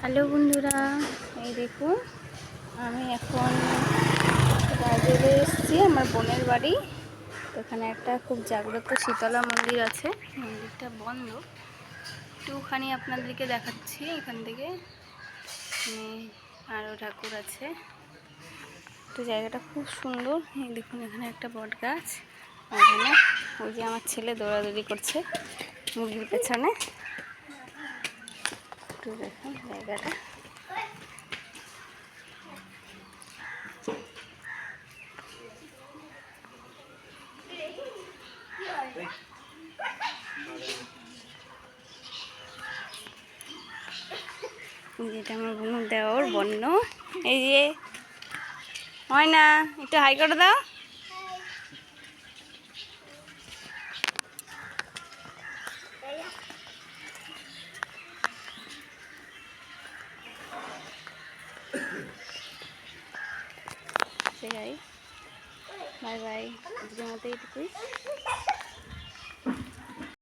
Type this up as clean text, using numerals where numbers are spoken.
Hello বন্ধুরা, এই দেখুন আমি এখন রাজলে এসেছি আমার বোনের বাড়ি। তো এখানে একটা খুব জাগ্রত শীতলা মন্দির আছে, মন্দিরটা বন্ধ। একটুখানি আপনাদেরকে দেখাচ্ছি এখান থেকে। আরও ঠাকুর আছে, তো জায়গাটা খুব সুন্দর। এই দেখুন এখানে একটা বট গাছ, এখানে ওই যে আমার ছেলে দৌড়াদৌড়ি করছে মুরগির পেছনে। একটু দেখুন জায়গাটা। যেটা আমার বোন দেওয়ার বন্য, এই যে হয় না, একটু হাই করে দাও। বাই বাই, আজকের মতো এইটুকুই।